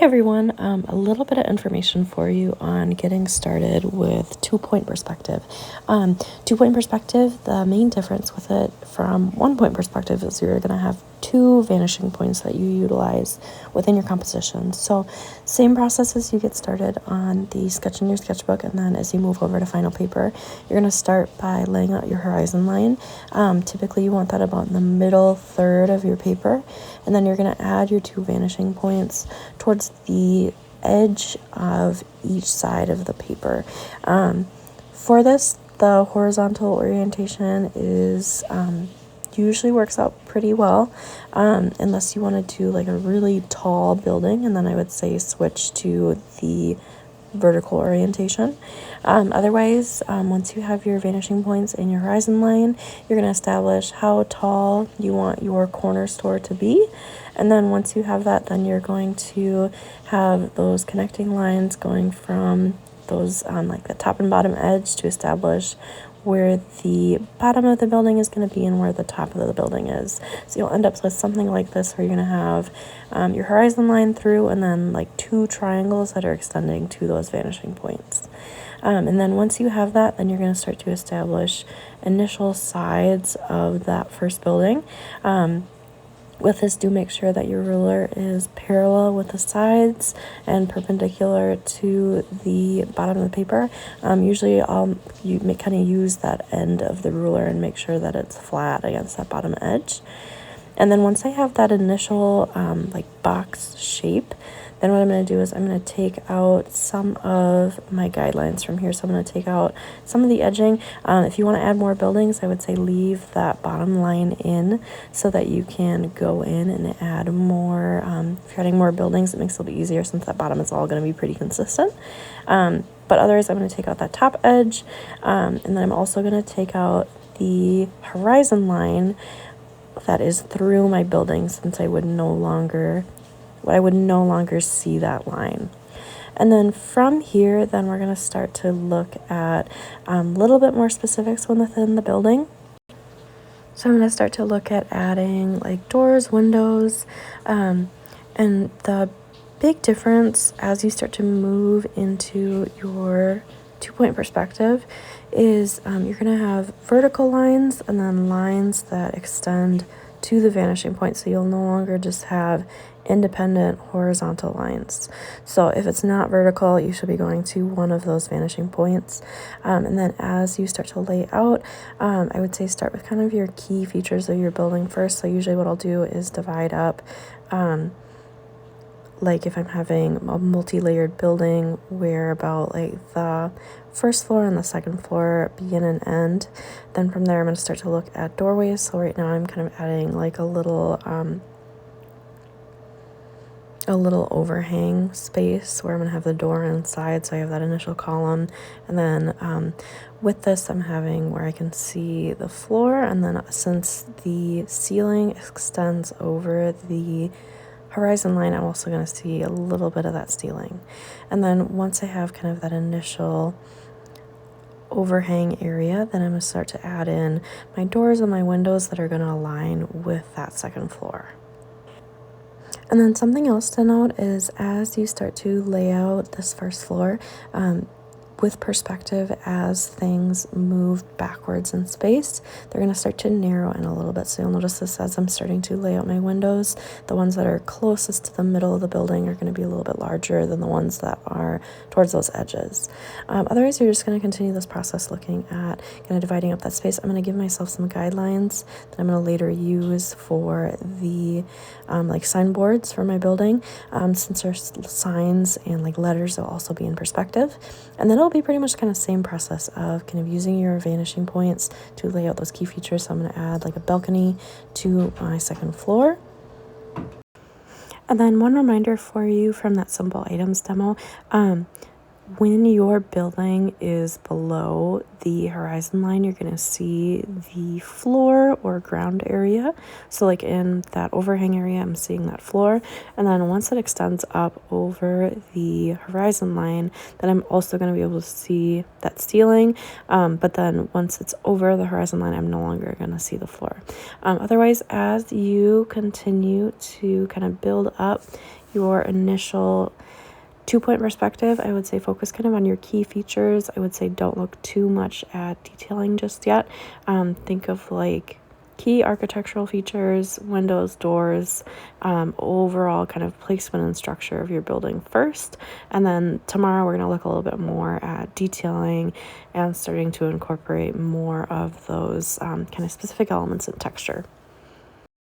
everyone, a little bit of information for you on getting started with 2-point perspective. 2-point perspective, the main difference with it from 1-point perspective is you're going to have two vanishing points that you utilize within your composition. So same process as you get started on the sketch in your sketchbook, and then as you move over to final paper, you're going to start by laying out your horizon line. Typically you want that about in the middle third of your paper, and then you're going to add your two vanishing points towards the edge of each side of the paper. For this, the horizontal orientation is usually works out pretty well, unless you want to do like a really tall building, and then I would say switch to the vertical orientation. Otherwise, once you have your vanishing points in your horizon line, you're going to establish how tall you want your corner store to be. And then once you have that, then you're going to have those connecting lines going from those like the top and bottom edge to establish where the bottom of the building is going to be and where the top of the building is. So you'll end up with something like this where you're going to have your horizon line through and then like two triangles that are extending to those vanishing points. And then once you have that, then you're going to start to establish initial sides of that first building. With this, do make sure that your ruler is parallel with the sides and perpendicular to the bottom of the paper. Usually you kind of use that end of the ruler and make sure that it's flat against that bottom edge. And then once I have that initial like box shape, then what I'm going to do is I'm going to take out some of my guidelines from here. So I'm going to take out some of the edging. If you want to add more buildings, I would say leave that bottom line in so that you can go in and add more. If you're adding more buildings, it makes it a little bit easier since that bottom is all going to be pretty consistent. But otherwise, I'm going to take out that top edge. And then I'm also going to take out the horizon line that is through my building, since I would no longer see that line. And then from here, then we're going to start to look at a little bit more specifics within the building. So I'm going to start to look at adding like doors, windows, and the big difference as you start to move into your 2-point perspective is you're going to have vertical lines and then lines that extend to the vanishing point. So you'll no longer just have independent horizontal lines. So if it's not vertical, you should be going to one of those vanishing points. And then as you start to lay out, I would say start with kind of your key features of your building first. So usually what I'll do is divide up like if I'm having a multi-layered building where about like the first floor and the second floor begin and end, then from there I'm going to start to look at doorways. So right now I'm kind of adding like a little overhang space where I'm going to have the door inside, so I have that initial column. And then with this I'm having where I can see the floor, and then since the ceiling extends over the horizon line, I'm also going to see a little bit of that ceiling. And then once I have kind of that initial overhang area, then I'm going to start to add in my doors and my windows that are going to align with that second floor. And then something else to note is as you start to lay out this first floor, with perspective, as things move backwards in space, they're going to start to narrow in a little bit. So you'll notice this as I'm starting to lay out my windows. The ones that are closest to the middle of the building are going to be a little bit larger than the ones that are towards those edges. Otherwise, you're just going to continue this process looking at kind of dividing up that space. I'm going to give myself some guidelines that I'm going to later use for the like signboards for my building. Since there's signs and like letters, they'll also be in perspective. And then it'll be pretty much kind of same process of kind of using your vanishing points to lay out those key features. So I'm going to add like a balcony to my second floor. And then one reminder for you from that simple items demo, when your building is below the horizon line, you're going to see the floor or ground area. So like in that overhang area, I'm seeing that floor. And then once it extends up over the horizon line, then I'm also going to be able to see that ceiling. But then once it's over the horizon line, I'm no longer going to see the floor. Otherwise, as you continue to kind of build up your initial 2-point perspective, I would say focus kind of on your key features. I would say don't look too much at detailing just yet. Think of like key architectural features, windows, doors, overall kind of placement and structure of your building first. And then tomorrow we're going to look a little bit more at detailing and starting to incorporate more of those kind of specific elements and texture.